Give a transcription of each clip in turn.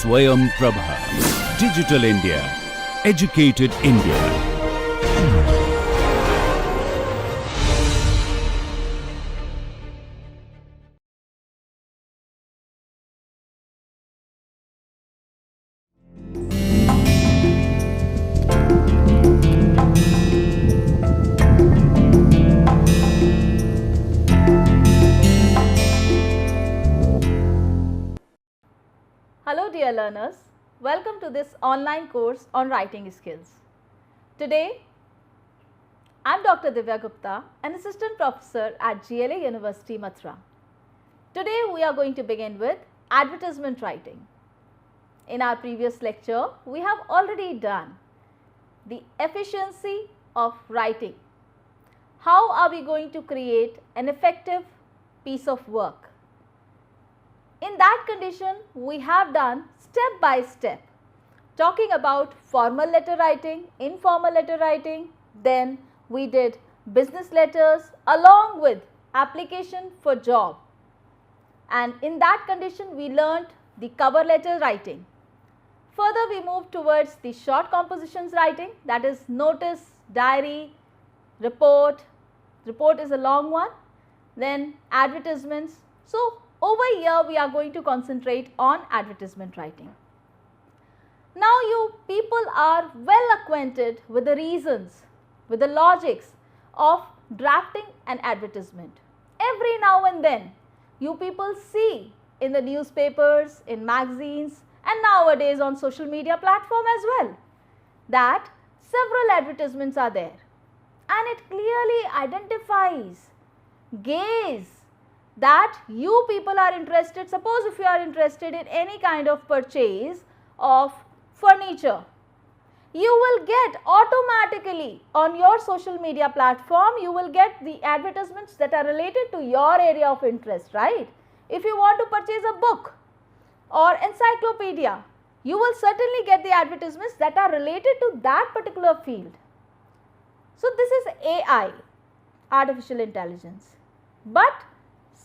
Swayam Prabha. Digital India. Educated India. Hello dear learners, welcome to this online course on writing skills. Today, I am Dr. Divya Gupta, an assistant professor at GLA University, Mathura. Today we are going to begin with advertisement writing. In our previous lecture, we have already done the efficiency of writing. How are we going to create an effective piece of work? In that condition, we have done step by step, talking about formal letter writing, informal letter writing, then we did business letters along with application for job. And in that condition, we learnt the cover letter writing. Further, we moved towards the short compositions writing, that is notice, diary, report. Report is a long one, then advertisements. So, over here we are going to concentrate on advertisement writing. Now you people are well acquainted with the reasons, with the logics of drafting an advertisement. Every now and then you people see in the newspapers, in magazines and nowadays on social media platform as well that several advertisements are there and it clearly identifies, gaze that you people are interested. Suppose if you are interested in any kind of purchase of furniture, you will get automatically on your social media platform, you will get the advertisements that are related to your area of interest, right? If you want to purchase a book or encyclopedia, you will certainly get the advertisements that are related to that particular field. So this is AI, artificial intelligence. But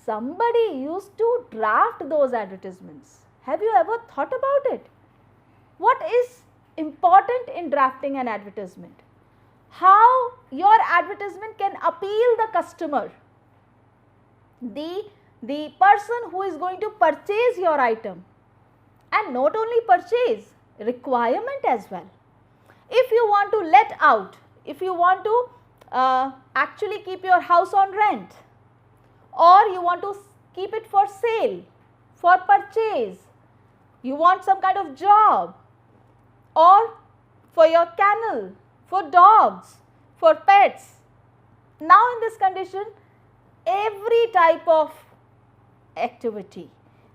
somebody used to draft those advertisements. Have you ever thought about it? What is important in drafting an advertisement? How your advertisement can appeal the customer, the person who is going to purchase your item, and not only purchase, requirement as well. If you want to let out, if you want to actually keep your house on rent, or you want to keep it for sale, for purchase, you want some kind of job, or for your kennel, for dogs, for pets. Now in this condition, every type of activity,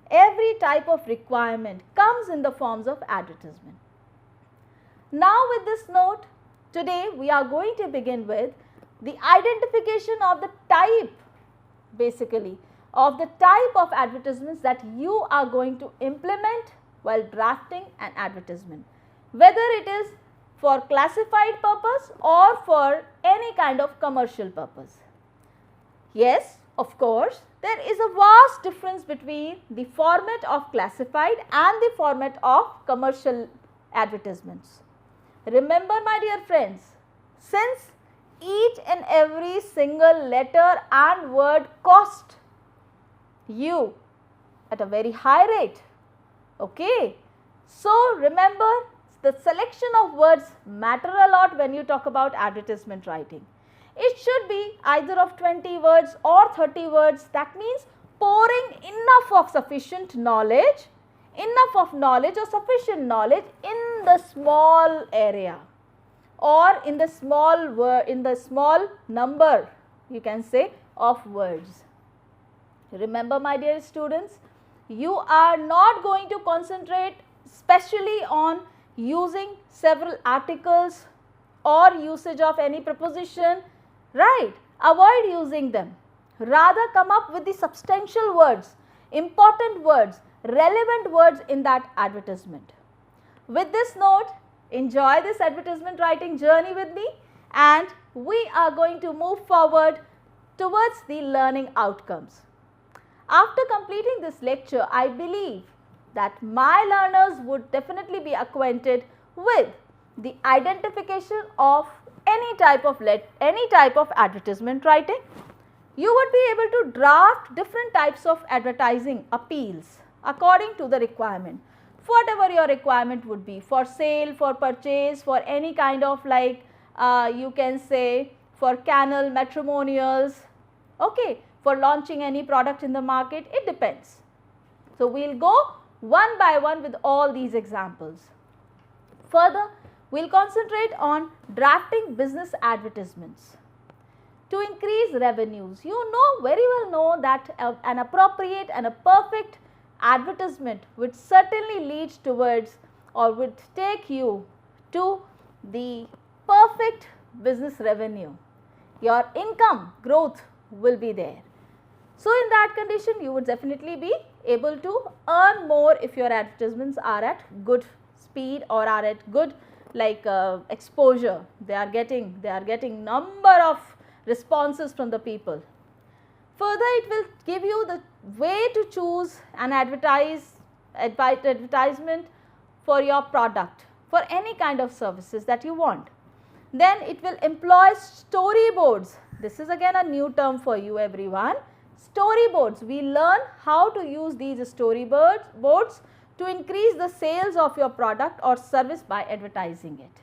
every type of requirement comes in the forms of advertisement. Now with this note, today we are going to begin with the identification of the type, basically, of the type of advertisements that you are going to implement while drafting an advertisement, whether it is for classified purpose or for any kind of commercial purpose. Yes, of course, there is a vast difference between the format of classified and the format of commercial advertisements. Remember, my dear friends, since each and every single letter and word cost you at a very high rate, okay? So remember, the selection of words matter a lot when you talk about advertisement writing. It should be either of 20 words or 30 words. That means pouring enough of sufficient knowledge, or sufficient knowledge in the small area, or in the small word, in the small number, you can say, of words. Remember, my dear students, you are not going to concentrate specially on using several articles or usage of any preposition, right? Avoid using them. Rather come up with the substantial words, important words, relevant words in that advertisement. With this note, enjoy this advertisement writing journey with me, and we are going to move forward towards the learning outcomes. After completing this lecture, I believe that my learners would definitely be acquainted with the identification of any type of advertisement writing. You would be able to draft different types of advertising appeals according to the requirement. Whatever your requirement would be, for sale, for purchase, for any kind of like you can say for canal, matrimonials, okay, for launching any product in the market, it depends. So, we will go one by one with all these examples. Further, we will concentrate on drafting business advertisements to increase revenues. You know, very well know that an appropriate and a perfect advertisement would certainly lead towards or would take you to the perfect business revenue. Your income growth will be there. So, in that condition you would definitely be able to earn more if your advertisements are at good speed or are at good like exposure. They are getting number of responses from the people. Further, it will give you the way to choose an advertisement for your product, for any kind of services that you want. Then it will employ storyboards. This is again a new term for you everyone. Storyboards, we learn how to use these storyboards to increase the sales of your product or service by advertising it.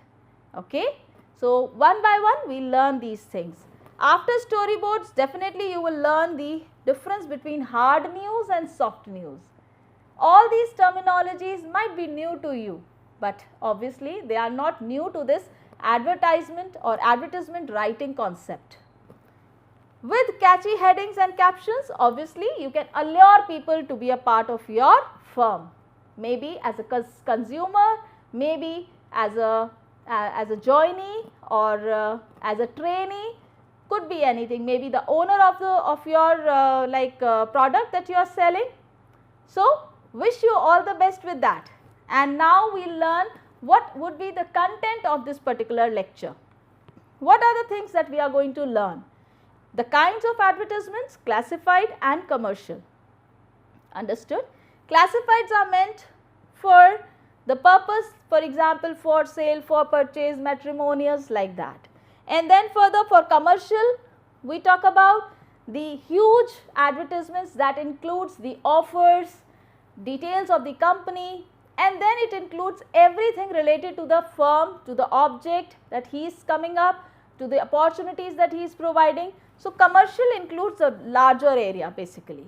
Okay. So, one by one we learn these things. After storyboards, definitely you will learn the difference between hard news and soft news. All these terminologies might be new to you, but obviously they are not new to this advertisement or advertisement writing concept. With catchy headings and captions, obviously you can allure people to be a part of your firm, maybe as a consumer, maybe as a joinee or as a trainee, could be anything, maybe the owner of your product that you are selling. So, wish you all the best with that. And now we will learn what would be the content of this particular lecture. What are the things that we are going to learn? The kinds of advertisements, classified and commercial. Understood? Classifieds are meant for the purpose, for example, for sale, for purchase, matrimonials, like that. And then further for commercial, we talk about the huge advertisements that includes the offers, details of the company, and then it includes everything related to the firm, to the object that he is coming up, to the opportunities that he is providing. So, commercial includes a larger area basically.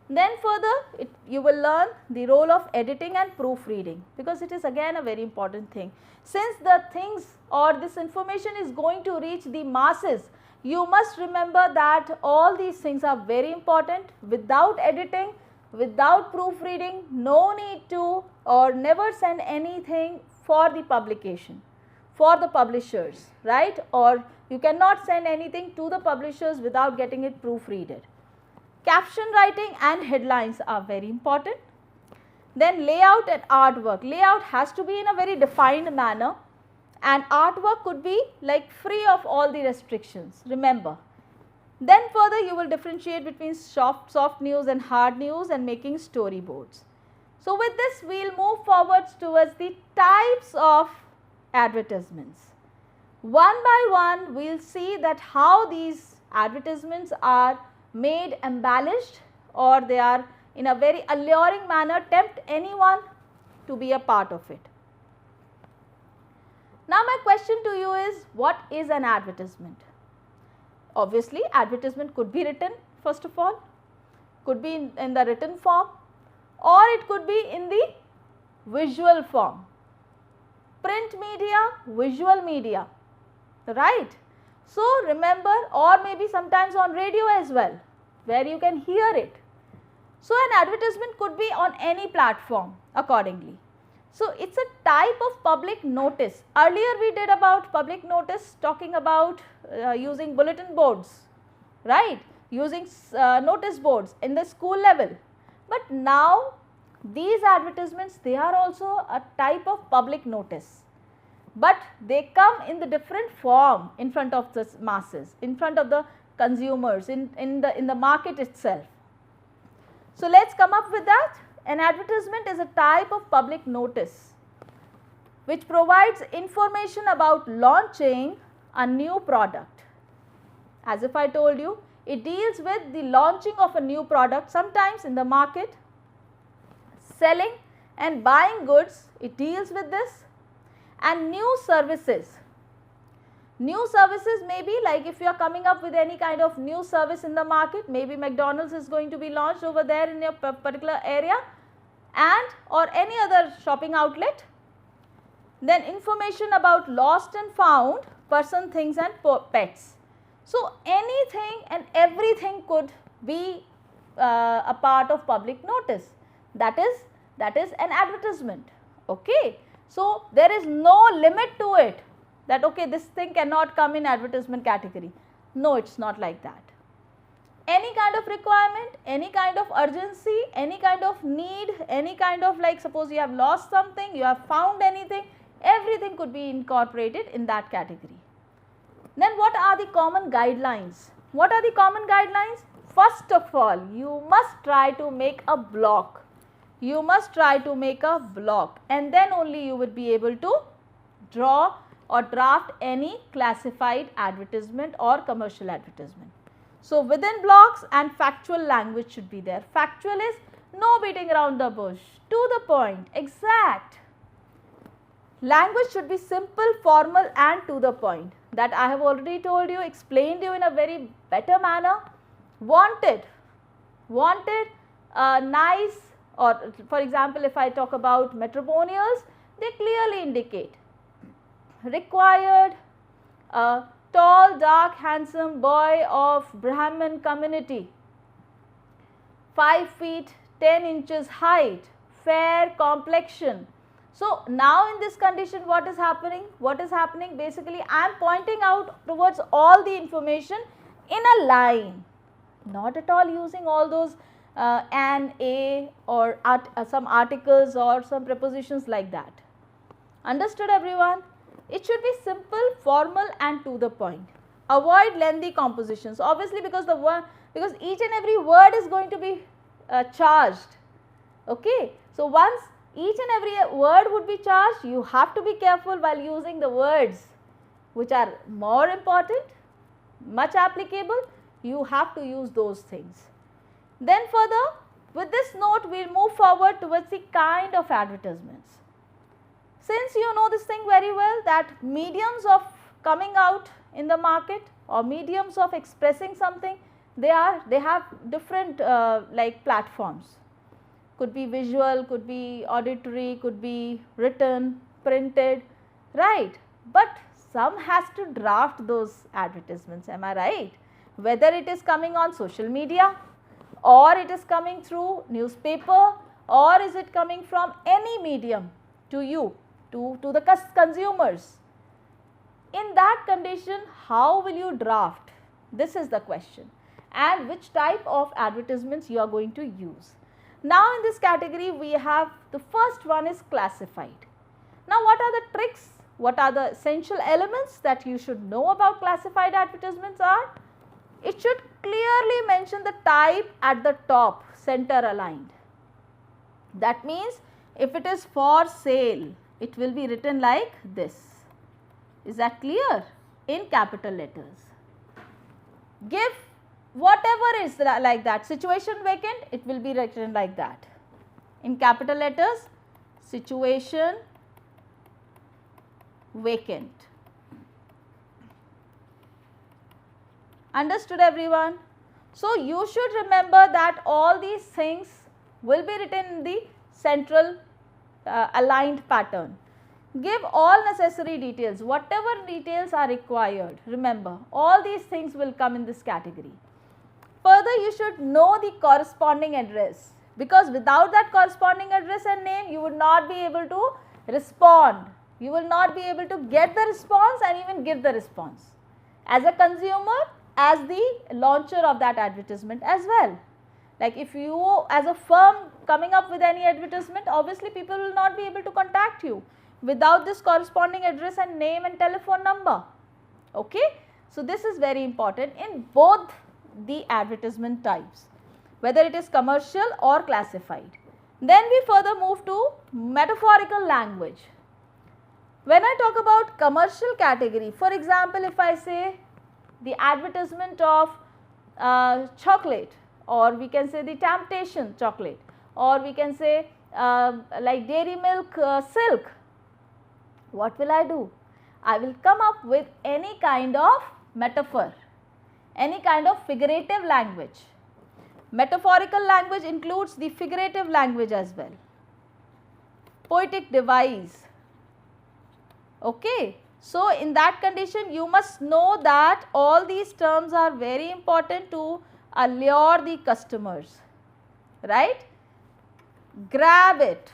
Then further you will learn the role of editing and proofreading, because it is again a very important thing. Since the things or this information is going to reach the masses, you must remember that all these things are very important. Without editing, without proofreading, no need to or never send anything for the publication, for the publishers, right? Or you cannot send anything to the publishers without getting it proofreaded. Caption writing and headlines are very important. Then layout and artwork. Layout has to be in a very defined manner, and artwork could be like free of all the restrictions, remember. Then further you will differentiate between soft news and hard news and making storyboards. So, with this we will move forwards towards the types of advertisements. One by one we will see that how these advertisements are made embellished, or they are in a very alluring manner tempt anyone to be a part of it. Now, my question to you is, what is an advertisement? Obviously, advertisement could be written first of all, could be in the written form, or it could be in the visual form. Print media, visual media, right? So, remember, or maybe sometimes on radio as well, where you can hear it. So, an advertisement could be on any platform accordingly. So, it is a type of public notice. Earlier we did about public notice, talking about using bulletin boards, right, using notice boards in the school level. But now these advertisements, they are also a type of public notice, but they come in the different form in front of the masses, in front of the consumers, in the market itself. So, let us come up with that an advertisement is a type of public notice which provides information about launching a new product. As if I told you, it deals with the launching of a new product, sometimes in the market, selling and buying goods, it deals with this, and new services. New services may be like if you are coming up with any kind of new service in the market, maybe McDonald's is going to be launched over there in your particular area and or any other shopping outlet. Then information about lost and found person, things and pets. So, anything and everything could be a part of public notice, that is an advertisement. Okay. So, there is no limit to it that okay, this thing cannot come in advertisement category. No, it is not like that. Any kind of requirement, any kind of urgency, any kind of need, any kind of like suppose you have lost something, you have found anything, everything could be incorporated in that category. Then what are the common guidelines? What are the common guidelines? First of all, you must try to make a block. You must try to make a block and then only you would be able to draw or draft any classified advertisement or commercial advertisement. So, within blocks and factual language should be there. Factual is no beating around the bush, to the point, exact. Language should be simple, formal and to the point. That I have already told you, explained you in a very better manner. Wanted, nice, or for example, if I talk about matrimonials, they clearly indicate. Required, a tall, dark, handsome boy of Brahmin community, 5 feet 10 inches height, fair complexion. So, now in this condition what is happening? What is happening? Basically, I am pointing out towards all the information in a line, not at all using all those an, a or some articles or some prepositions like that. Understood everyone? It should be simple, formal and to the point. Avoid lengthy compositions, obviously because because each and every word is going to be charged. Okay. So, once each and every word would be charged, you have to be careful while using the words which are more important, much applicable, you have to use those things. Then further, with this note we will move forward towards the kind of advertisements. Since you know this thing very well that mediums of coming out in the market or mediums of expressing something, they have different like platforms. Could be visual, could be auditory, could be written, printed, right. But some has to draft those advertisements, am I right? Whether it is coming on social media or it is coming through newspaper or is it coming from any medium to you, to the consumers. In that condition, how will you draft? This is the question, and which type of advertisements you are going to use. Now, in this category we have the first one is classified. Now, what are the tricks? What are the essential elements that you should know about classified advertisements are? It should clearly mention the type at the top, center aligned. That means, if it is for sale, it will be written like this. Is that clear? In capital letters. Give whatever is like that, situation vacant, it will be written like that. In capital letters, situation vacant. Understood everyone? So, you should remember that all these things will be written in the central aligned pattern. Give all necessary details, whatever details are required. Remember, all these things will come in this category. Further, you should know the corresponding address, because without that corresponding address and name, you would not be able to respond. You will not be able to get the response and even give the response as a consumer, as the launcher of that advertisement as well. Like if you as a firm coming up with any advertisement, obviously people will not be able to contact you without this corresponding address and name and telephone number. Okay? So, this is very important in both the advertisement types, whether it is commercial or classified. Then we further move to metaphorical language. When I talk about commercial category, for example, if I say the advertisement of chocolate, or we can say the temptation chocolate, or we can say like dairy milk silk, what will I do? I will come up with any kind of metaphor, any kind of figurative language. Metaphorical language includes the figurative language as well. Poetic device. Okay. So, in that condition you must know that all these terms are very important to allure the customers, right. Grab it.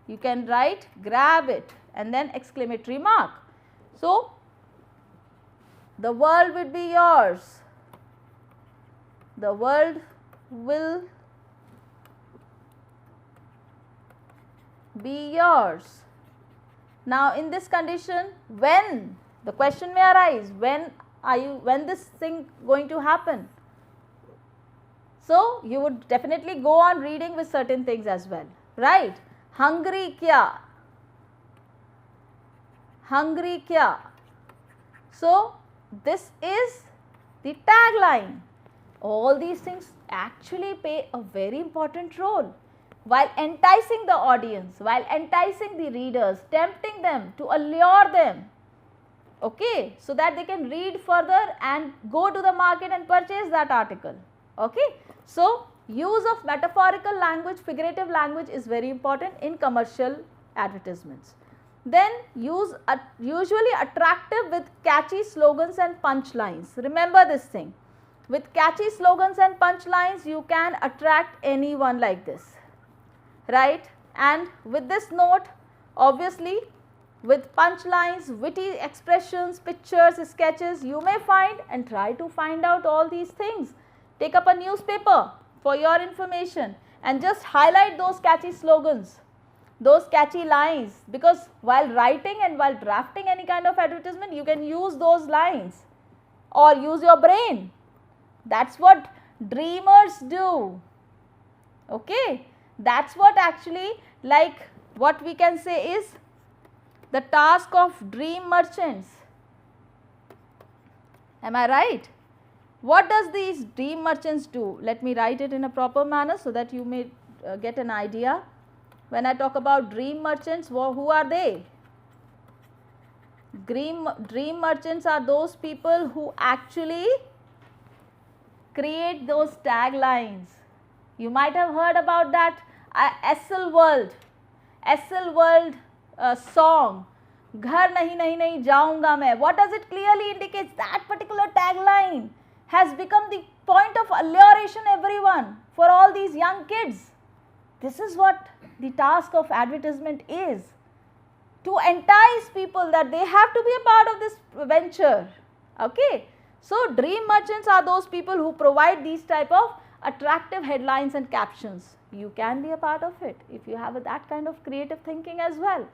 You can write grab it and then exclamatory mark. So, the world will be yours. The world will be yours. Now, in this condition, when the question may arise, when this thing going to happen? So, you would definitely go on reading with certain things as well, right. Hungry kya? Hungry kya? So, this is the tagline. All these things actually play a very important role while enticing the audience, while enticing the readers, tempting them to allure them, okay, so that they can read further and go to the market and purchase that article. Okay. So, use of metaphorical language, figurative language is very important in commercial advertisements. Then use usually attractive with catchy slogans and punchlines. Remember this thing. With catchy slogans and punchlines, you can attract anyone like this, right. And with this note, obviously, with punchlines, witty expressions, pictures, sketches, you may find and try to find out all these things. Take up a newspaper for your information and just highlight those catchy slogans, those catchy lines, because while writing and while drafting any kind of advertisement, you can use those lines or use your brain. That is what dreamers do, okay. That is what actually, like what we can say is the task of dream merchants. Am I right? What does these dream merchants do? Let me write it in a proper manner so that you may get an idea. When I talk about dream merchants, who are they? Dream merchants are those people who actually create those taglines. You might have heard about that Essel World song, Ghar nahi nahi nahi jaunga main. What does it clearly indicate? That particular tagline has become the point of alluration everyone for all these young kids. This is what the task of advertisement is, to entice people that they have to be a part of this venture. Okay. So, dream merchants are those people who provide these type of attractive headlines and captions. You can be a part of it if you have that kind of creative thinking as well.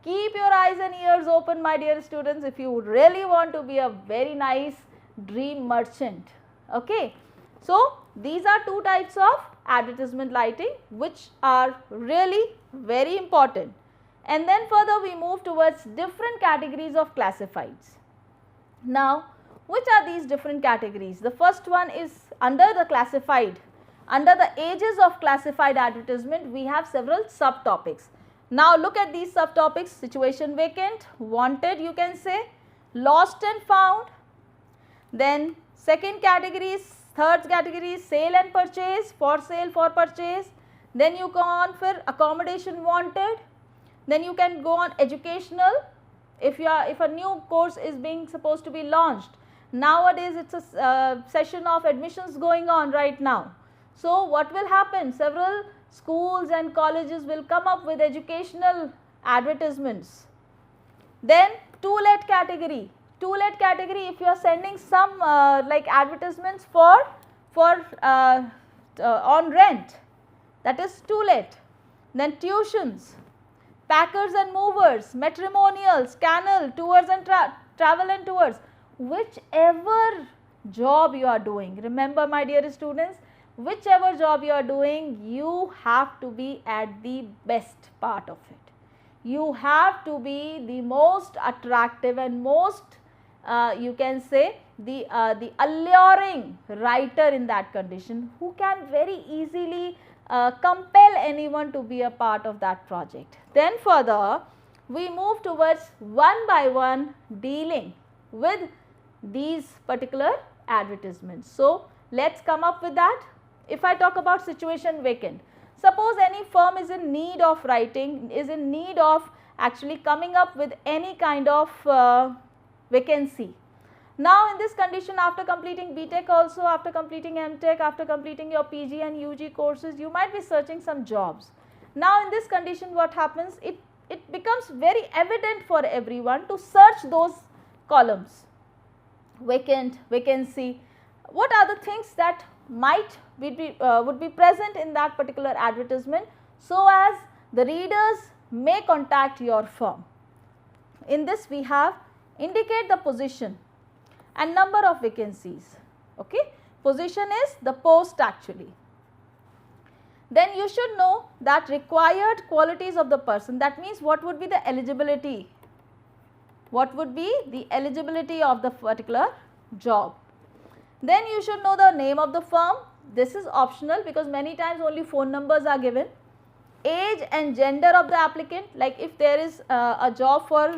Keep your eyes and ears open, my dear students, if you really want to be a very nice dream merchant. Okay. So, these are two types of advertisement lighting which are really very important. And then further we move towards different categories of classifieds. Now, which are these different categories? The first one is under the classified. Under the ages of classified advertisement, we have several subtopics. Now, look at these subtopics: situation vacant, wanted, you can say, lost and found. Then second category is, third category is sale and purchase, for sale, for purchase. Then you go on for accommodation wanted. Then you can go on educational, if a new course is being supposed to be launched. Nowadays it is a session of admissions going on right now. So, what will happen? Several schools and colleges will come up with educational advertisements. Then to-let category. To-let category, if you are sending some like advertisements for on rent, that is to-let. Then tuitions, packers and movers, matrimonials, canal, tours and travel and tours. Whichever job you are doing, remember my dear students, whichever job you are doing, you have to be at the best part of it. You have to be the most attractive and most you can say the alluring writer in that condition, who can very easily compel anyone to be a part of that project. Then further we move towards one by one dealing with these particular advertisements. So let's come up with that. If I talk about situation vacant, suppose any firm is in need of writing, is in need of actually coming up with any kind of vacancy. Now in this condition, after completing BTech also, after completing MTech, after completing your PG and UG courses, you might be searching some jobs. Now in this condition, what happens, it becomes very evident for everyone to search those columns, vacant, vacancy, what are the things that might would be present in that particular advertisement, so as the readers may contact your firm. In this we have indicate the position and number of vacancies. Okay, position is the post actually. Then you should know that required qualities of the person, that means what would be the eligibility, what would be the eligibility of the particular job. Then you should know the name of the firm. This is optional because many times only phone numbers are given. Age and gender of the applicant, like if there is a job for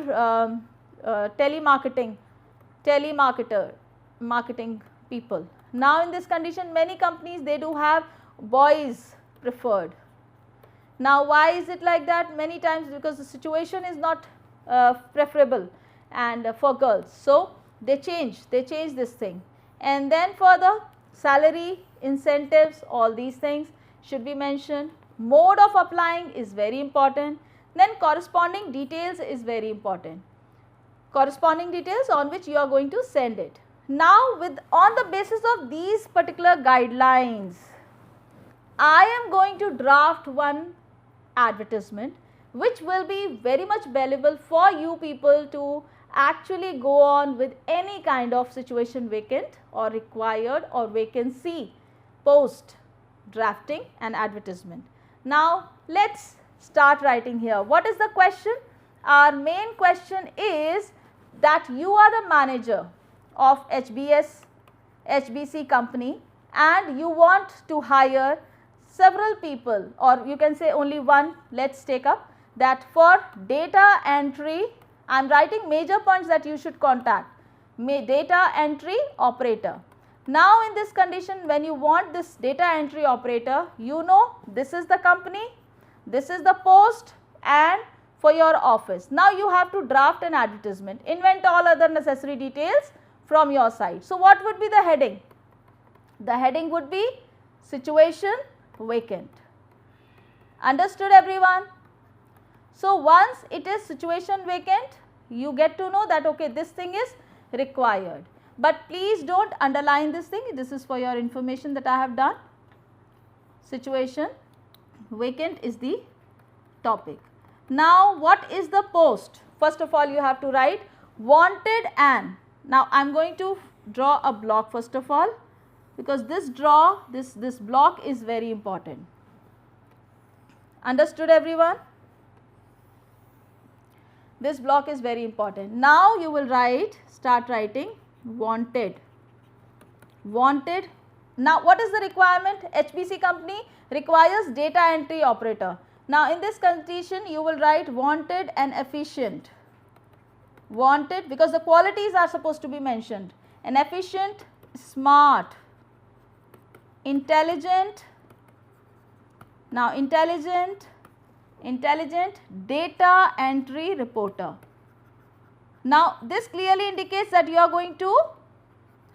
marketing people. Now in this condition, many companies, they do have boys preferred. Now why is it like that? Many times because the situation is not preferable and for girls. So they change this thing. And then further salary, incentives, all these things should be mentioned. Mode of applying is very important. Then corresponding details is very important. Corresponding details on which you are going to send it. Now on the basis of these particular guidelines, I am going to draft one advertisement which will be very much valuable for you people to actually go on with any kind of situation vacant or required or vacancy post drafting an advertisement. Now let's start writing here. What is the question? Our main question is that you are the manager of HBC company and you want to hire several people, or you can say only one. Let's take up that for data entry. I am writing major points that you should contact. Data entry operator. Now in this condition, when you want this data entry operator, you know this is the company, this is the post and for your office. Now you have to draft an advertisement, invent all other necessary details from your side. So what would be the heading? The heading would be situation vacant. Understood everyone? So once it is situation vacant, you get to know that okay, this thing is required. But please don't underline this thing, this is for your information that I have done. Situation vacant is the topic. Now what is the post? First of all, you have to write wanted and. Now I am going to draw a block first of all, because this block is very important. Understood everyone? This block is very important. Now you will start writing wanted. Wanted. Now what is the requirement? HBC company requires data entry operator. Now in this condition you will write wanted and efficient. Wanted because the qualities are supposed to be mentioned. An efficient, smart, intelligent. Now intelligent data entry reporter. Now this clearly indicates that you are going to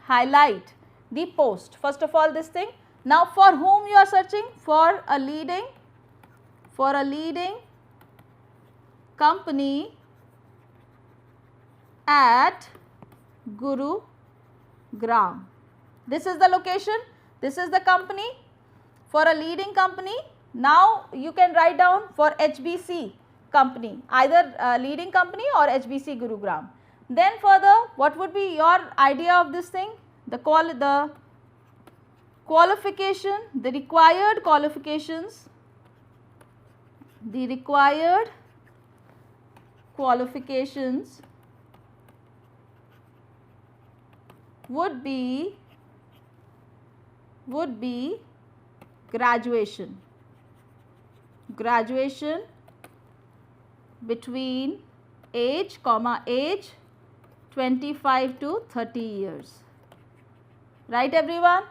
highlight the post. First of all this thing. Now for whom you are searching? For a leading company at Gurugram. This is the location, this is the company, for a leading company. Now you can write down for HBC company, either leading company or HBC Gurugram. Then further, what would be your idea of this thing? The qualification, the required qualifications, would be graduation between age 25 to 30 years. Right everyone?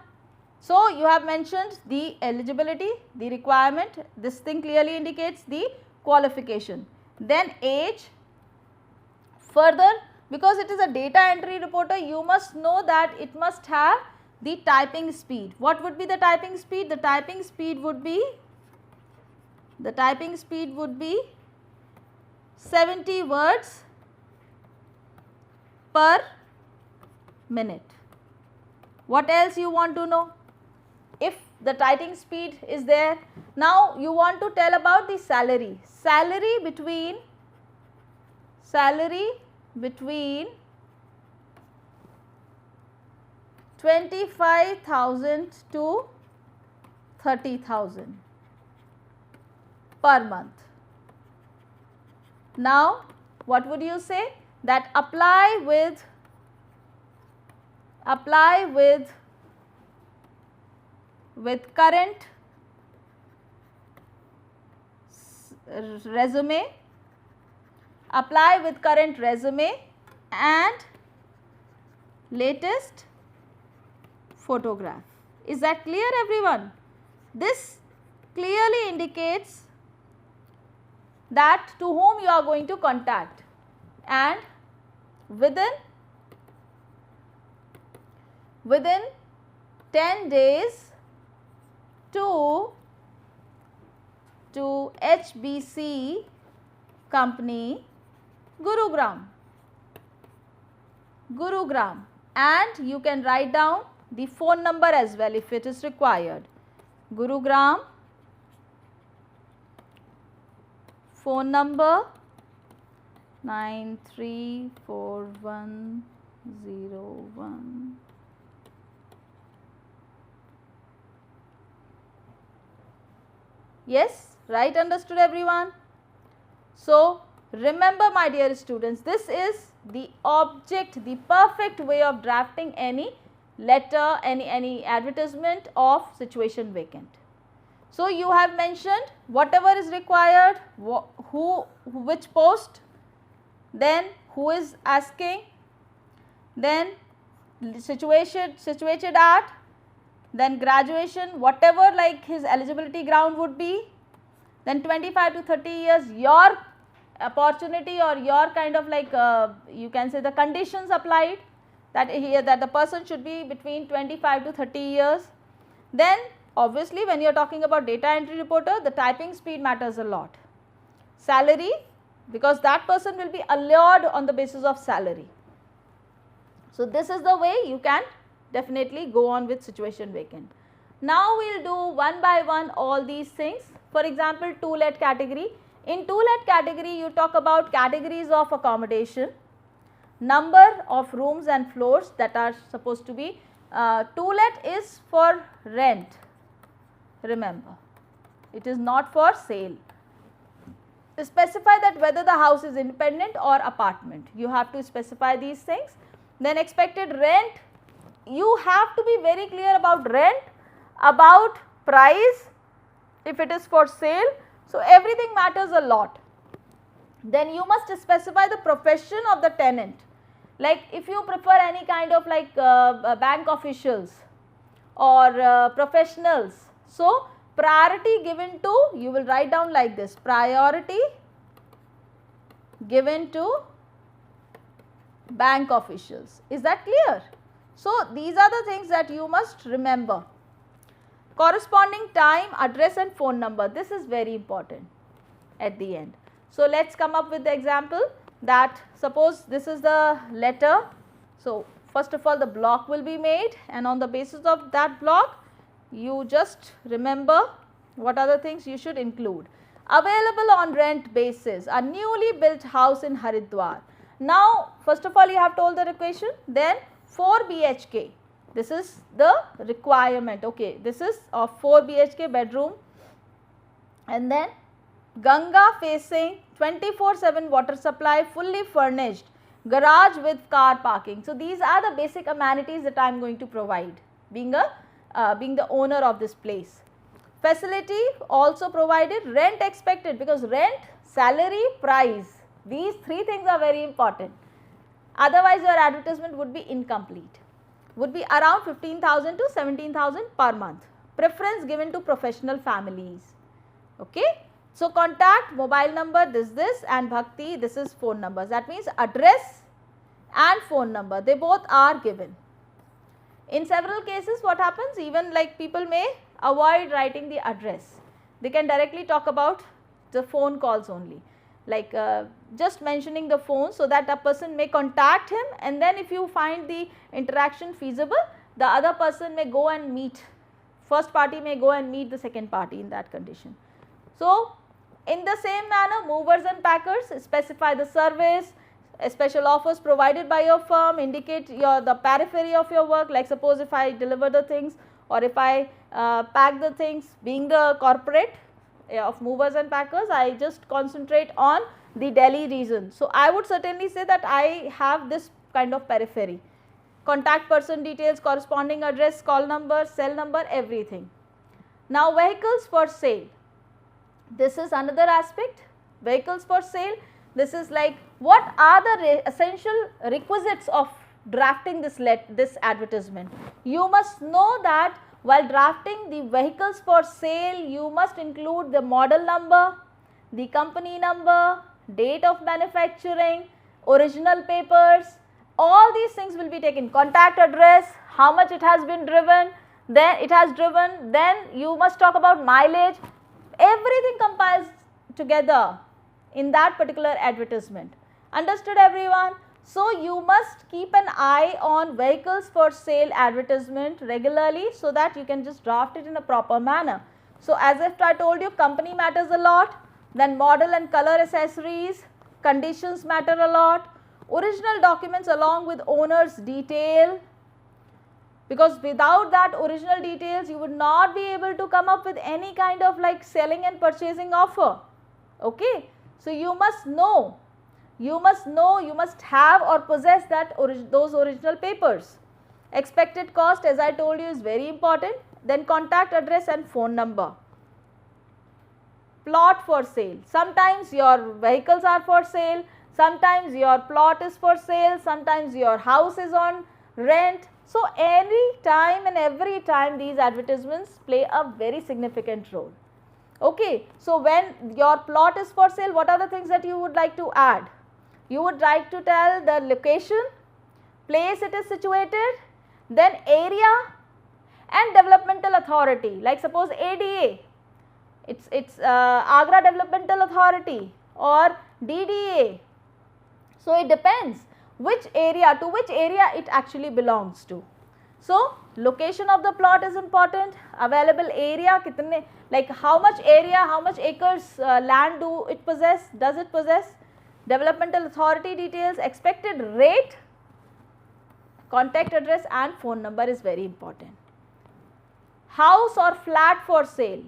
So, you have mentioned the eligibility, the requirement, this thing clearly indicates the qualification. Then age, further because it is a data entry reporter, you must know that it must have the typing speed. What would be the typing speed? The typing speed would be 70 words per minute. What else you want to know? If the typing speed is there, now you want to tell about the salary. Salary between 25,000 to 30,000 per month. Now, what would you say? That apply with current resume, and latest photograph. Is that clear everyone? This clearly indicates that to whom you are going to contact, and within 10 days to HBC company Gurugram, and you can write down the phone number as well if it is required. Gurugram phone number 934101. Yes, right, understood everyone? So, remember my dear students, this is the object, the perfect way of drafting any letter, any advertisement of situation vacant. So, you have mentioned whatever is required, which post, then who is asking, then situated at, then graduation, whatever like his eligibility ground would be, then 25 to 30 years, your opportunity or your kind of like you can say the conditions applied, that here that the person should be between 25 to 30 years. Then obviously when you are talking about data entry reporter, the typing speed matters a lot. Salary, because that person will be allured on the basis of salary. So this is the way you can definitely go on with situation vacant. Now we will do one by one all these things. For example, to-let category. In to-let category, you talk about categories of accommodation, number of rooms and floors that are supposed to be. To-let is for rent, remember, it is not for sale. Specify that whether the house is independent or apartment, you have to specify these things. Then expected rent, you have to be very clear about rent, about price, if it is for sale. So, everything matters a lot. Then you must specify the profession of the tenant, like if you prefer any kind of like bank officials or professionals. So, priority given to, you will write down like this, priority given to bank officials. Is that clear? So, these are the things that you must remember. Corresponding time, address and phone number, this is very important at the end. So, let us come up with the example that suppose this is the letter. So, first of all the block will be made, and on the basis of that block you just remember what are the things you should include. Available on rent basis, a newly built house in Haridwar. Now, first of all you have told the location, then 4 BHK. This is the requirement. Okay, this is a 4 BHK bedroom, and then Ganga facing 24/7 water supply, fully furnished, garage with car parking. So, these are the basic amenities that I am going to provide being the owner of this place. Facility also provided, rent expected, because rent, salary, price, these three things are very important. Otherwise, your advertisement would be incomplete. Would be around 15,000 to 17,000 per month. Preference given to professional families. Okay. So, contact mobile number this and Bhakti, this is phone numbers. That means address and phone number, they both are given. In several cases what happens, even like people may avoid writing the address. They can directly talk about the phone calls only, like just mentioning the phone, so that a person may contact him, and then if you find the interaction feasible, the other person may go and meet, first party may go and meet the second party in that condition. So, in the same manner, movers and packers, specify the service, special offers provided by your firm, indicate the periphery of your work, like suppose if I deliver the things or if I pack the things, being the corporate of movers and packers, I just concentrate on the Delhi region. So, I would certainly say that I have this kind of periphery, contact person details, corresponding address, call number, cell number, everything. Now, vehicles for sale, this is another aspect, vehicles for sale. This is like what are the essential requisites of drafting this advertisement. You must know that while drafting the vehicles for sale, you must include the model number, the company number, date of manufacturing, original papers, all these things will be taken, contact address, how much it has been driven, then you must talk about mileage, everything compiles together in that particular advertisement. Understood everyone? So, you must keep an eye on vehicles for sale advertisement regularly, so that you can just draft it in a proper manner. So, as if I told you, company matters a lot, then model and color accessories, conditions matter a lot, original documents along with owner's detail, because without that original details you would not be able to come up with any kind of like selling and purchasing offer. Okay. So, you must know, you must have or possess those original papers. Expected cost, as I told you, is very important. Then contact address and phone number. Plot for sale, sometimes your vehicles are for sale, sometimes your plot is for sale, sometimes your house is on rent. So, any time and every time these advertisements play a very significant role. Okay. So, when your plot is for sale, what are the things that you would like to add? You would like to tell the location, place it is situated, then area and developmental authority, like suppose ADA, it's Agra Developmental Authority or DDA. So, it depends which area, to which area it actually belongs to. So, location of the plot is important, available area, kitne, like how much area, how much acres land does it possess, developmental authority details, expected rate, contact address and phone number is very important. House or flat for sale,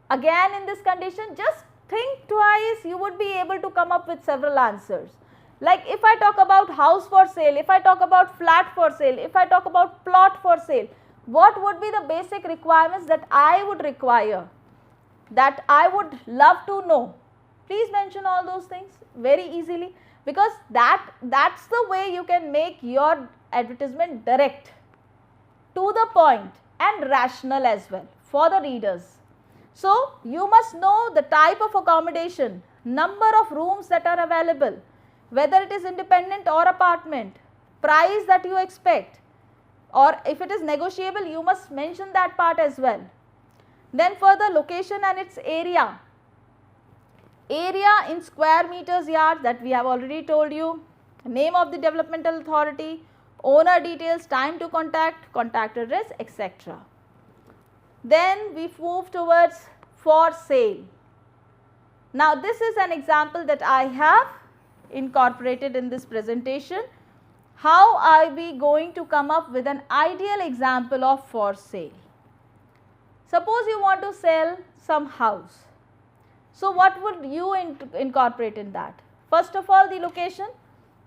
again in this condition just think twice, you would be able to come up with several answers. Like if I talk about house for sale, if I talk about flat for sale, if I talk about plot for sale, what would be the basic requirements that I would require, that I would love to know? Please mention all those things very easily, because that's the way you can make your advertisement direct, to the point and rational as well for the readers. So, you must know the type of accommodation, number of rooms that are available, whether it is independent or apartment, price that you expect, or if it is negotiable you must mention that part as well. Then further, location and its area in square meters yard, that we have already told you, name of the developmental authority, owner details, time to contact, contact address, etc. Then we move towards for sale. Now this is an example that I have incorporated in this presentation. how are we going to come up with an ideal example of for sale? Suppose you want to sell some house. So what would you incorporate in that? First of all, the location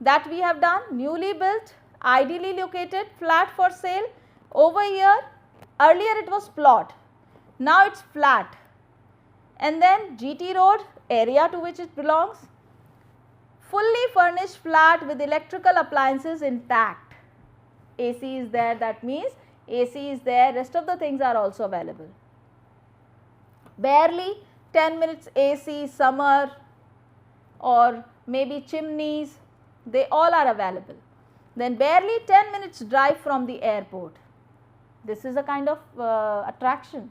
that we have done, newly built, ideally located, flat for sale. Over here, earlier it was plot, now it is flat. And then GT road, area to which it belongs, fully furnished flat with electrical appliances intact. AC is there, that means AC is there, rest of the things are also available. Barely 10 minutes AC, summer, or maybe chimneys, they all are available. Then barely 10 minutes drive from the airport. This is a kind of attraction.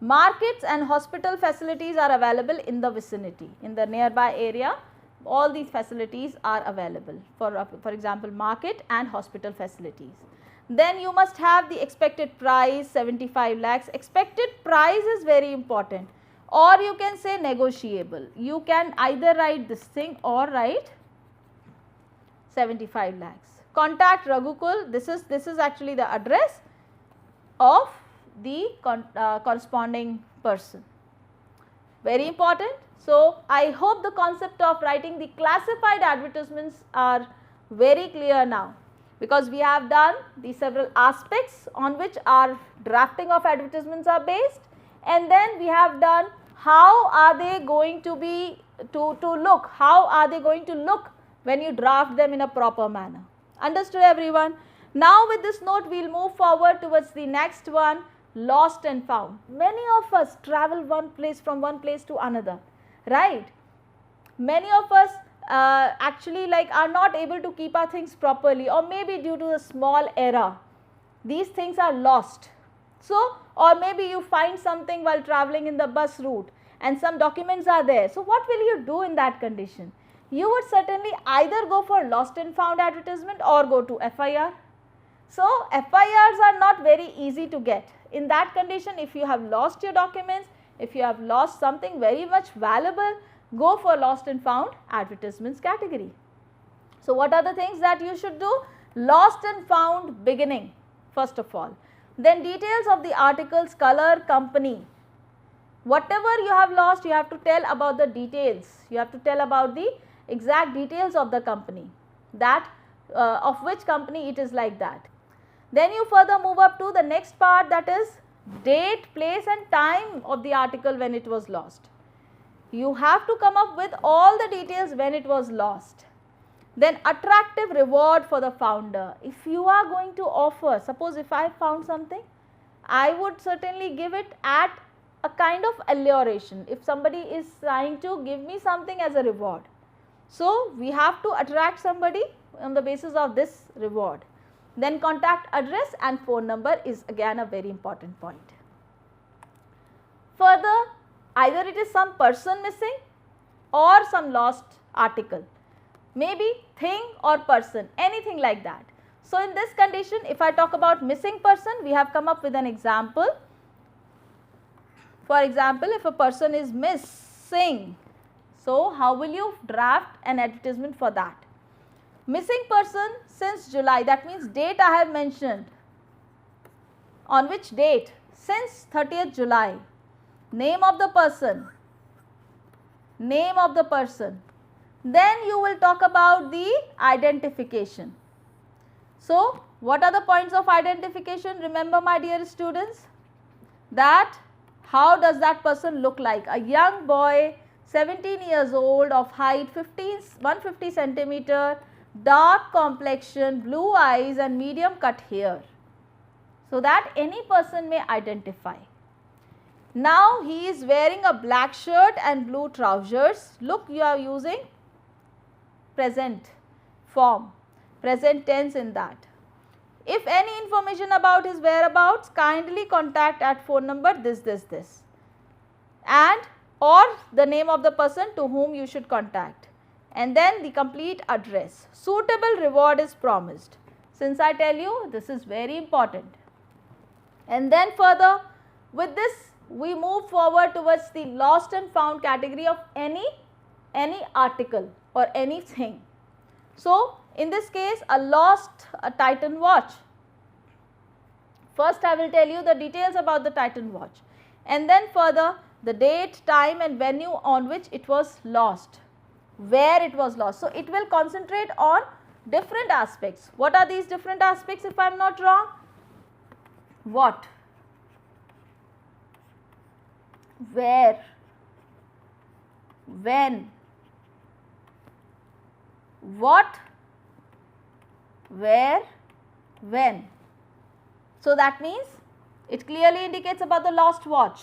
Markets and hospital facilities are available in the vicinity, in the nearby area. All these facilities are available, for example, market and hospital facilities. Then you must have the expected price, 75 lakhs. Expected price is very important, or you can say negotiable. You can either write this thing or write 75 lakhs. Contact Raghukul. This is actually the address of the corresponding person. Very important. So, I hope the concept of writing the classified advertisements are very clear now, because we have done the several aspects on which our drafting of advertisements are based, and then we have done how are they going to be look, how are they going to look when you draft them in a proper manner. Understood everyone? Now with this note we will move forward towards the next one, lost and found. Many of us travel from one place to another, right? Many of us actually are not able to keep our things properly, or maybe due to a small error these things are lost. So, or maybe you find something while traveling in the bus route and some documents are there. So, what will you do in that condition? You would certainly either go for lost and found advertisement or go to FIR. So, FIRs are not very easy to get. In that condition, if you have lost your documents, if you have lost something very much valuable, go for lost and found advertisements category. So, what are the things that you should do? Lost and found beginning first of all. Then details of the articles, color, company. Whatever you have lost, you have to tell about the details. You have to tell about the exact details of the company, that of which company it is like that. Then you further move up to the next part, that is date, place and time of the article when it was lost. You have to come up with all the details when it was lost. Then attractive reward for the founder. If you are going to offer, suppose if I found something, I would certainly give it at a kind of alluration. If somebody is trying to give me something as a reward, so we have to attract somebody on the basis of this reward. Then contact address and phone number is again a very important point. Further, either it is some person missing or some lost article, maybe thing or person, anything like that. So, in this condition, if I talk about missing person, we have come up with an example. For example, if a person is missing, so how will you draft an advertisement for that? Missing person since July, that means date I have mentioned. On which date? Since 30th July. Name of the person. Name of the person. Then you will talk about the identification. So, what are the points of identification? Remember my dear students, that how does that person look like? A young boy, 17 years old, of height 150 centimeter, dark complexion, blue eyes and medium cut hair, so that any person may identify. Now, he is wearing a black shirt and blue trousers. Look, you are using present form, present tense in that. If any information about his whereabouts, kindly contact at phone number this and or the name of the person to whom you should contact, and then the complete address. Suitable reward is promised. Since I tell you, this is very important. And then further, with this we move forward towards the lost and found category of any article or anything. So, In this case, a lost Titan watch. First I will tell you the details about the Titan watch, and then further the date, time and venue on which it was lost, where it was lost. So, it will concentrate on different aspects. What are these different aspects if I am not wrong? What, where, when, what, where, when. So, that means it clearly indicates about the lost watch,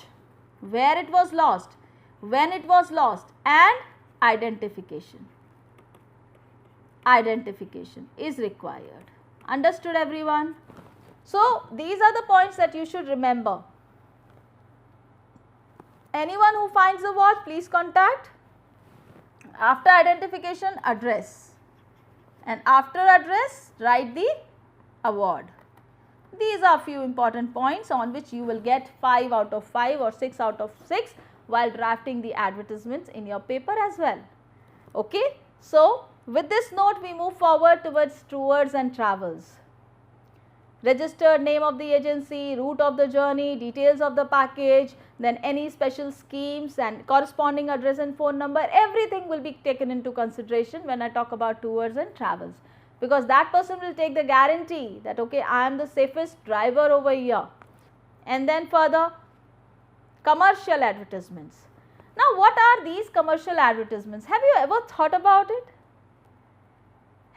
where it was lost, when it was lost and identification. Identification is required. Understood everyone? So, these are the points that you should remember. Anyone who finds the watch, please contact. After identification, address, and after address, write the award. These are few important points on which you will get 5 out of 5 or 6 out of 6 while drafting the advertisements in your paper as well. Okay. So, with this note we move forward towards tours and travels. Registered name of the agency, route of the journey, details of the package, then any special schemes and corresponding address and phone number, everything will be taken into consideration when I talk about tours and travels, because that person will take the guarantee that okay, I am the safest driver over here. And then further, commercial advertisements. Now, what are these commercial advertisements? Have you ever thought about it?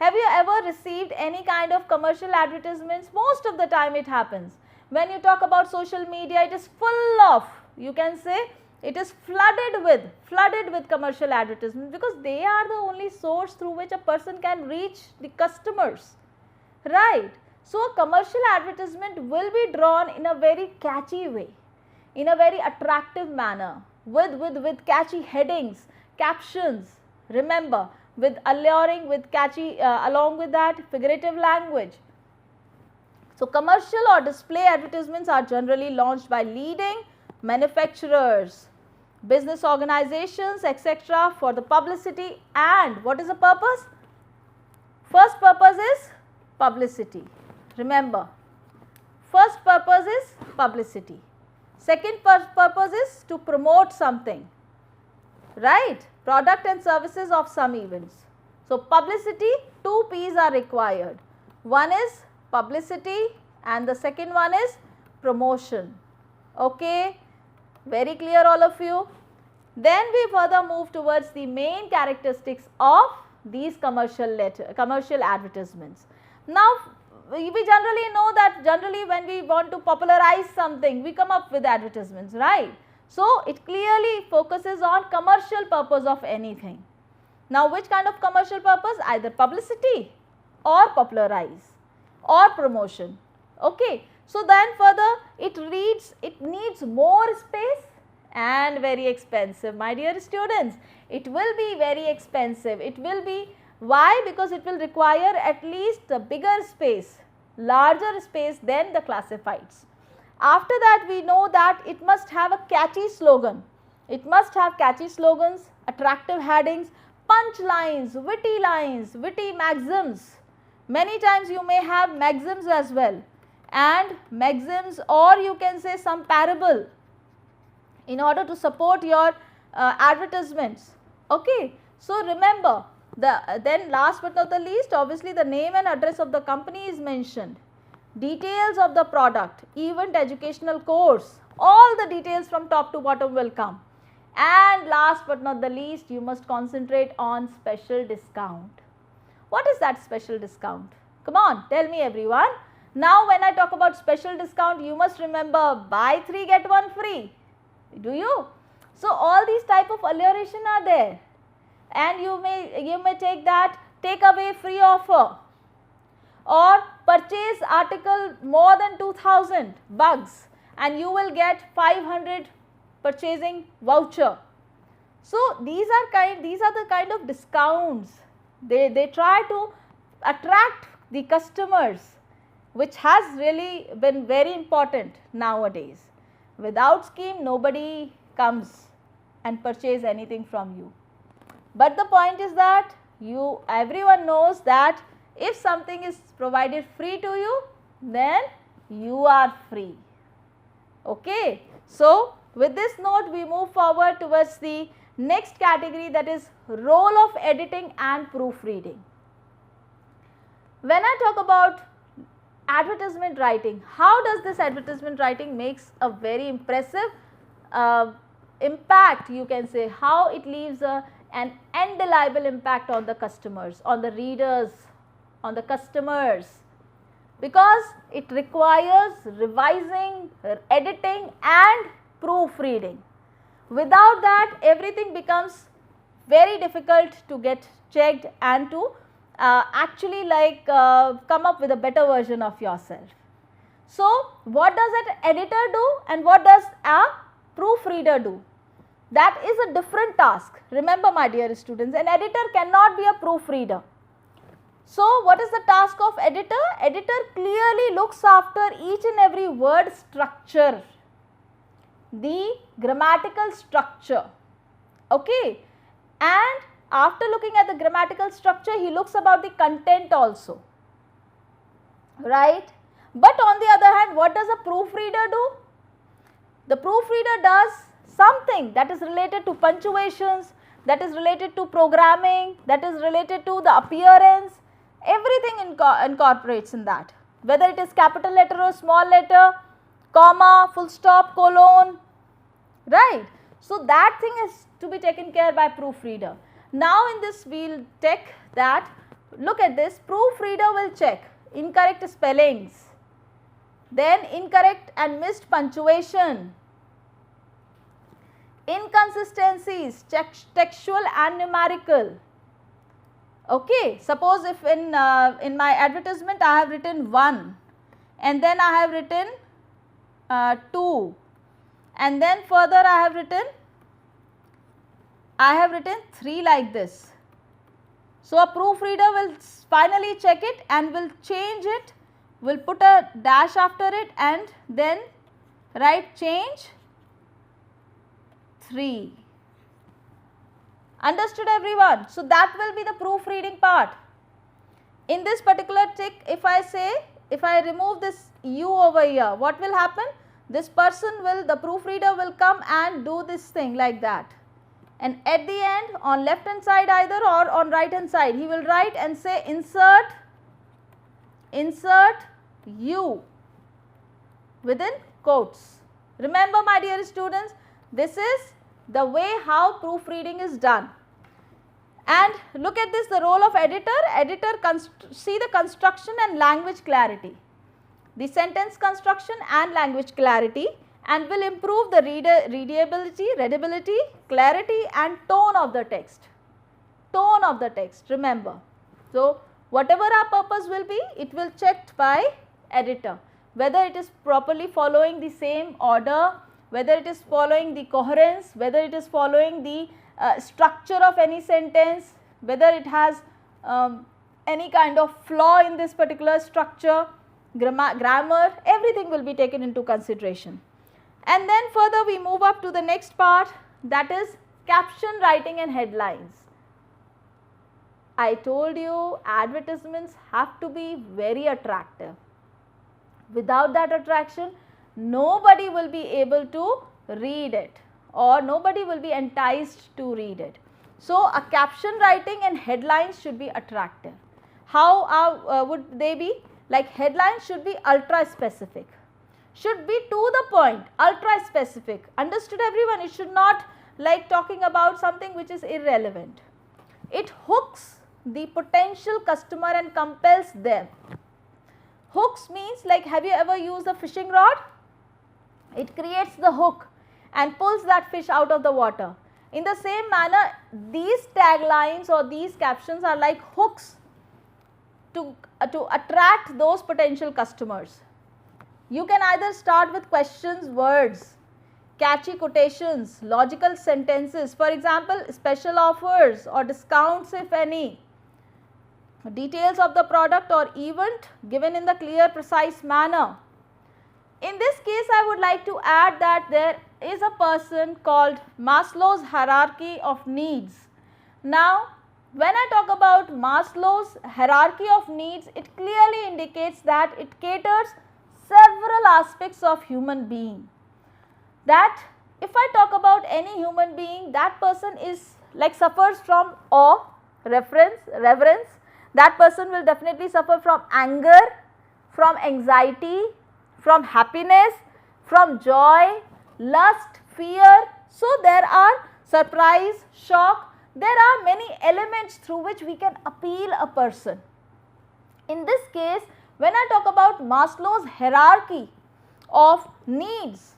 Have you ever received any kind of commercial advertisements? Most of the time it happens. When you talk about social media, it is full of, you can say it is flooded with commercial advertisements, because they are the only source through which a person can reach the customers, right. So, a commercial advertisement will be drawn in a very catchy way, in a very attractive manner, with catchy headings, captions, remember, with alluring, with catchy, along with that figurative language. So, commercial or display advertisements are generally launched by leading manufacturers, business organizations, etc. for the publicity. And what is the purpose? First purpose is publicity. Remember, first purpose is publicity. Second purpose is to promote something, right? Product and services of some events. So, publicity, 2 P's are required. One is publicity and the second one is promotion. Okay, very clear all of you. Then we further move towards the main characteristics of these commercial advertisements. Now, we generally know that generally when we want to popularize something, we come up with advertisements, right. So, it clearly focuses on commercial purpose of anything. Now, which kind of commercial purpose? Either publicity or popularize or promotion. Okay. So, then further it needs more space and very expensive, my dear students. It will be very expensive. It will be, why? Because it will require at least a bigger space, larger space than the classifieds. After that, we know that it must have a catchy slogan. It must have catchy slogans, attractive headings, punch lines, witty maxims. Many times you may have maxims as well, and maxims, or you can say some parable in order to support your advertisements. Okay. So, remember, then last but not the least, obviously the name and address of the company is mentioned. Details of the product, event, educational course, all the details from top to bottom will come. And last but not the least, you must concentrate on special discount. What is that special discount? Come on, tell me everyone. Now, when I talk about special discount, you must remember buy 3 get 1 free. Do you? So, all these type of alluration are there, and you may take that take away free offer, or purchase article more than 2000 bucks and you will get 500 purchasing voucher. So, these are the kind of discounts they try to attract the customers, which has really been very important nowadays. Without scheme, nobody comes and purchase anything from you. But the point is that everyone knows that If something is provided free to you, then you are free. Okay. So, with this note we move forward towards the next category, that is role of editing and proofreading. When I talk about advertisement writing, how does this advertisement writing makes a very impressive impact, you can say, how it leaves an indelible impact on the customers, on the readers, on the customers, because it requires revising, editing and proofreading. Without that, everything becomes very difficult to get checked and to actually come up with a better version of yourself. So, what does an editor do and what does a proofreader do? That is a different task. Remember, my dear students, an editor cannot be a proofreader. So, what is the task of editor? Editor clearly looks after each and every word structure, the grammatical structure, okay, and after looking at the grammatical structure, he looks about the content also, right. But on the other hand, what does a proofreader do? The proofreader does something that is related to punctuations, that is related to programming, that is related to the appearance, everything incorporates in that, whether it is capital letter or small letter, comma, full stop, colon, right. So, that thing is to be taken care by proofreader. Now, in this we will check that, look at this, proofreader will check incorrect spellings, then incorrect and missed punctuation, inconsistencies, textual and numerical. Okay, suppose if in my advertisement I have written 1 and then I have written 2 and then further I have written 3 like this. So, a proofreader will finally check it and will change it, will put a dash after it and then write change 3. Understood, everyone? So, that will be the proofreading part. In this particular tick, if I remove this U over here, what will happen? This person will, the proofreader will come and do this thing like that. And at the end, on left hand side either or on right hand side, he will write and say insert U within quotes. Remember, my dear students, this is the way how proofreading is done. And look at this, the role of editor. Editor see the construction and language clarity, the sentence construction and language clarity, and will improve the readability, clarity and tone of the text. Tone of the text, remember. So, whatever our purpose will be, it will checked by editor, whether it is properly following the same order, whether it is following the coherence, whether it is following the structure of any sentence, whether it has any kind of flaw in this particular structure, grammar, everything will be taken into consideration. And then further we move up to the next part, that is caption writing and headlines. I told you advertisements have to be very attractive. Without that attraction, nobody will be able to read it or nobody will be enticed to read it. So, a caption writing and headlines should be attractive. How would they be? Like, headlines should be ultra specific, should be to the point, ultra specific. Understood, everyone? It should not like talking about something which is irrelevant. It hooks the potential customer and compels them. Hooks means, like, have you ever used a fishing rod? It creates the hook and pulls that fish out of the water. In the same manner, these taglines or these captions are like hooks to attract those potential customers. You can either start with questions, words, catchy quotations, logical sentences, for example, special offers or discounts if any, details of the product or event given in the clear, precise manner. In this case, I would like to add that there is a person called Maslow's hierarchy of needs. Now, when I talk about Maslow's hierarchy of needs, it clearly indicates that it caters several aspects of human being. That if I talk about any human being, that person is like suffers from awe, reverence, that person will definitely suffer from anger, from anxiety, from happiness, from joy, lust, fear. So there are surprise, shock, there are many elements through which we can appeal a person. In this case, when I talk about Maslow's hierarchy of needs,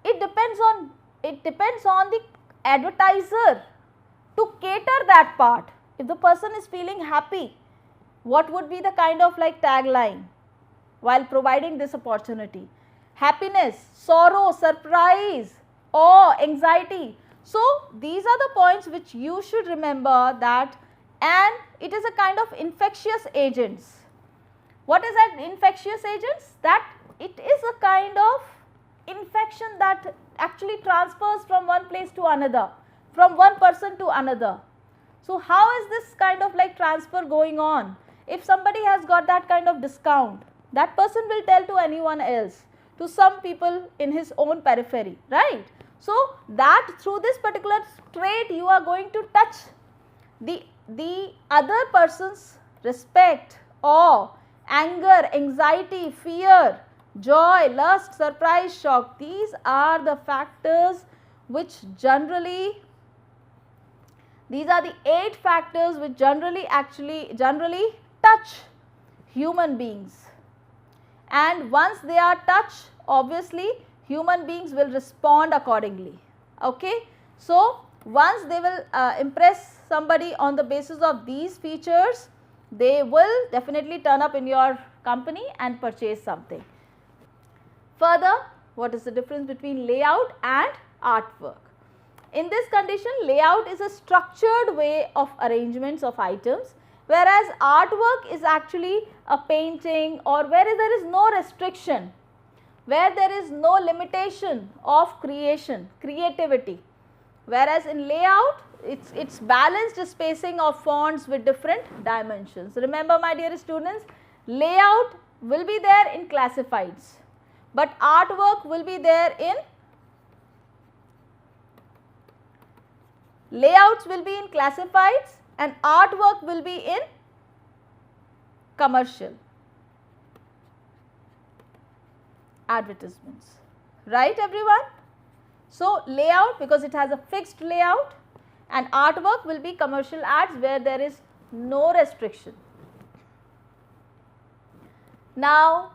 it depends on the advertiser to cater that part. If the person is feeling happy, what would be the kind of like tagline while providing this opportunity? Happiness, sorrow, surprise, awe, anxiety. So these are the points which you should remember that, and it is a kind of infectious agents. What is that infectious agents? That it is a kind of infection that actually transfers from one place to another, from one person to another. So how is this kind of like transfer going on? If somebody has got that kind of discount, that person will tell to anyone else, to some people in his own periphery, right? So that through this particular trait you are going to touch the other person's respect, awe, anger, anxiety, fear, joy, lust, surprise, shock. These are the factors which generally, these are the 8 factors which generally touch human beings. And once they are touched, obviously human beings will respond accordingly. Okay. So once they will impress somebody on the basis of these features, they will definitely turn up in your company and purchase something. Further, what is the difference between layout and artwork? In this condition, layout is a structured way of arrangements of items, whereas artwork is actually a painting or where there is no restriction, where there is no limitation of creativity. Whereas in layout, it's balanced spacing of fonts with different dimensions. Remember my dear students, layout will be there in classifieds, but artwork will be there in, layouts will be in classifieds and artwork will be in commercial advertisements, right everyone? So layout, because it has a fixed layout, and artwork will be commercial ads where there is no restriction. Now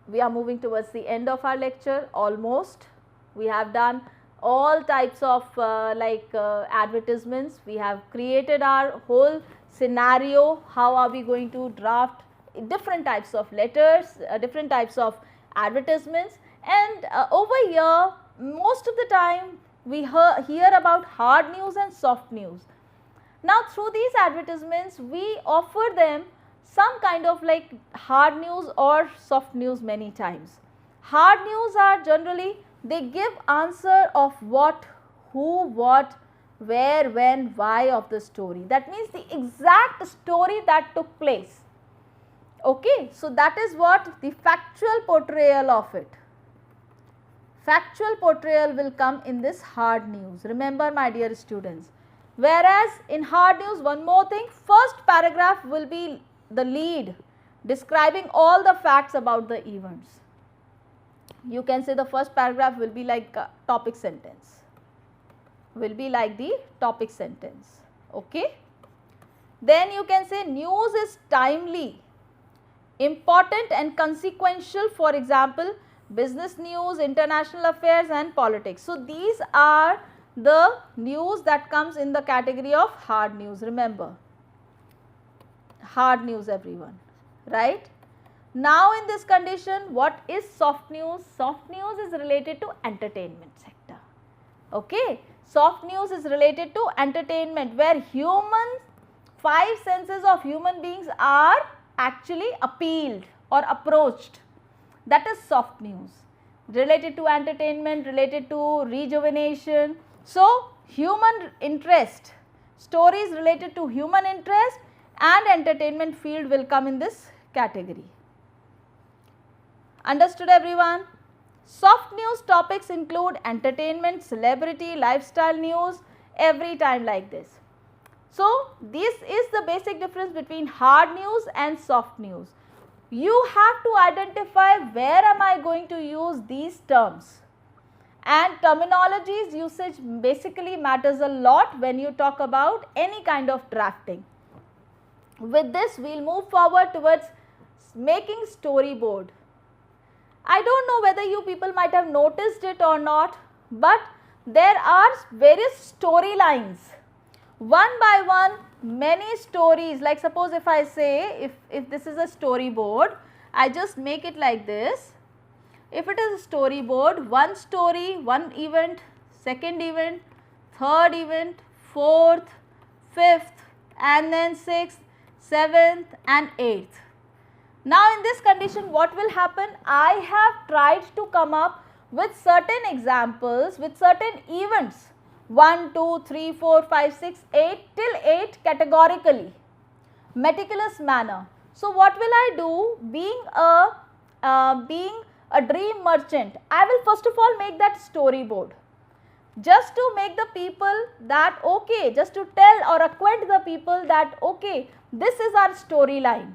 we are moving towards the end of our lecture almost. We have done all types of advertisements. We have created our whole scenario, how are we going to draft different types of letters, different types of advertisements, and over here most of the time we hear about hard news and soft news. Now through these advertisements we offer them some kind of like hard news or soft news many times. Hard news are generally, they give answer of what, who, what, where, when, why of the story. That means the exact story that took place. Okay, so that is what the factual portrayal of it. Factual portrayal will come in this hard news. Remember my dear students. Whereas in hard news, one more thing, first paragraph will be the lead describing all the facts about the events. You can say the first paragraph will be like a topic sentence, will be like the topic sentence. Okay. Then you can say news is timely, important and consequential, for example, business news, international affairs and politics. So these are the news that comes in the category of hard news. Remember, hard news everyone, right? Now in this condition, what is soft news? Soft news is related to entertainment sector. Okay, soft news is related to entertainment, where humans, 5 senses of human beings are actually appealed or approached. That is soft news, related to entertainment, related to rejuvenation. So human interest. stories related to human interest and entertainment field will come in this category. Understood everyone? Soft news topics include entertainment, celebrity, lifestyle news, every time like this. So, this is the basic difference between hard news and soft news. You have to identify where am I going to use these terms, and terminology's usage basically matters a lot when you talk about any kind of drafting. With this, we will move forward towards making storyboard. I do not know whether you people might have noticed it or not, but there are various storylines. One by one, many stories, like suppose if I say, if this is a storyboard, I just make it like this. If it is a storyboard, one story, one event, second event, third event, fourth, fifth, and then sixth, seventh and eighth. Now, in this condition, what will happen? I have tried to come up with certain examples, with certain events, 1, 2, 3, 4, 5, 6, 8 till 8 categorically, meticulous manner. So, what will I do? Being a dream merchant, I will first of all make that storyboard, just to make the people that okay, just to tell or acquaint the people that okay, this is our storyline.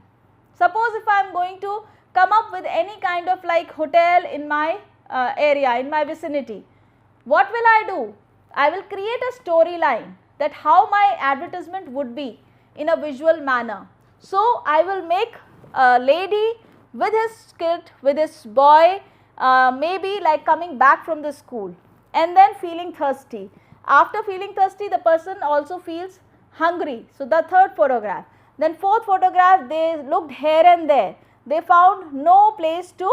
Suppose if I am going to come up with any kind of like hotel in my area, in my vicinity, what will I do? I will create a storyline that how my advertisement would be in a visual manner. So, I will make a lady with his kid, with his boy, maybe like coming back from the school and then feeling thirsty. After feeling thirsty, the person also feels hungry. So, the third photograph. Then fourth photograph, they looked here and there. They found no place to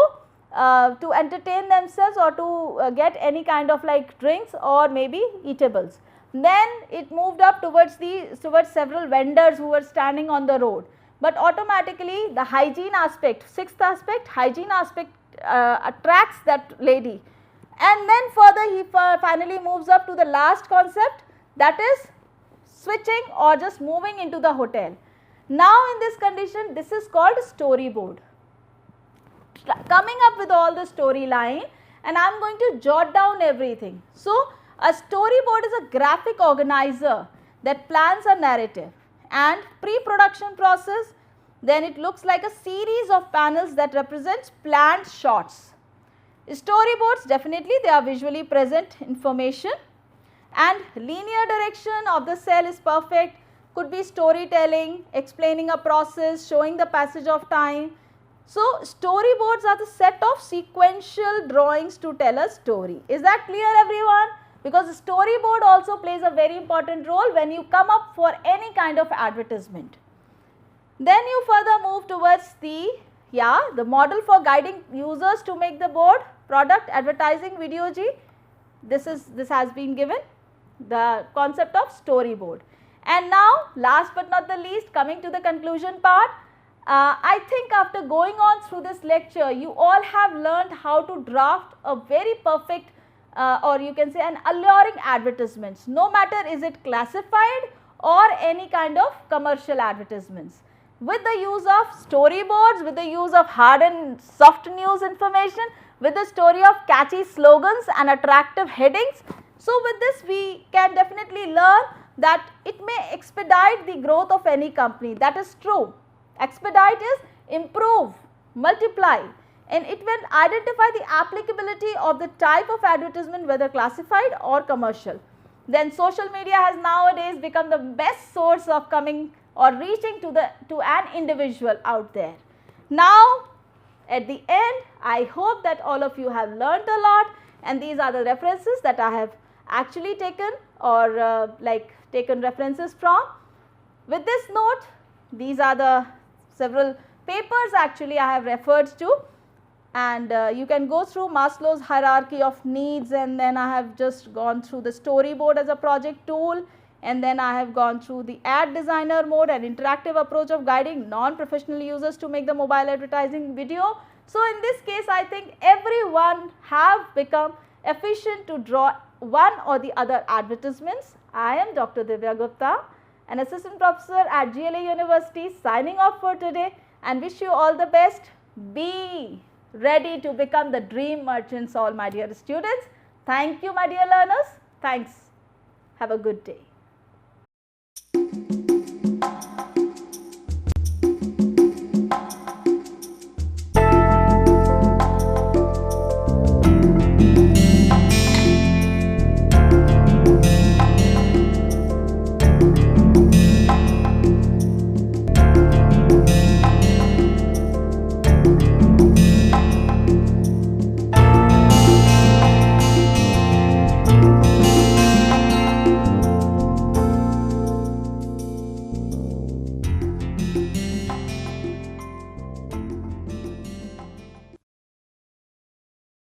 entertain themselves or to get any kind of like drinks or maybe eatables. Then it moved up towards several vendors who were standing on the road. But automatically the hygiene aspect, sixth aspect, hygiene aspect attracts that lady. And then further he finally moves up to the last concept, that is switching or just moving into the hotel. Now, in this condition, this is called storyboard. Coming up with all the storyline, and I am going to jot down everything. So, a storyboard is a graphic organizer that plans a narrative and pre-production process. Then it looks like a series of panels that represents planned shots. Storyboards, definitely they are visually present information, and linear direction of the cell is perfect. Could be storytelling, explaining a process, showing the passage of time. So, storyboards are the set of sequential drawings to tell a story. Is that clear everyone? Because the storyboard also plays a very important role when you come up for any kind of advertisement. Then you further move towards the model for guiding users to make the board, product, advertising, video G. This has been given, the concept of storyboard. And now, last but not the least, coming to the conclusion part, I think after going on through this lecture, you all have learned how to draft a very perfect or you can say an alluring advertisements, no matter is it classified or any kind of commercial advertisements. With the use of storyboards, with the use of hard and soft news information, with the story of catchy slogans and attractive headings. So, with this we can definitely learn that it may expedite the growth of any company. That is true. Expedite is improve, multiply, and it will identify the applicability of the type of advertisement, whether classified or commercial. Then social media has nowadays become the best source of coming or reaching to an individual out there. Now, at the end, I hope that all of you have learnt a lot, and these are the references that I have actually taken or taken references from. With this note, these are the several papers actually I have referred to, and you can go through Maslow's hierarchy of needs, and then I have just gone through the storyboard as a project tool, and then I have gone through the ad designer mode and interactive approach of guiding non-professional users to make the mobile advertising video. So, in this case I think everyone have become efficient to draw one or the other advertisements. I am Dr. Divya Gupta. an assistant professor at GLA University, signing off for today and wish you all the best. Be ready to become the dream merchants, all my dear students. Thank you, my dear learners. Thanks. Have a good day.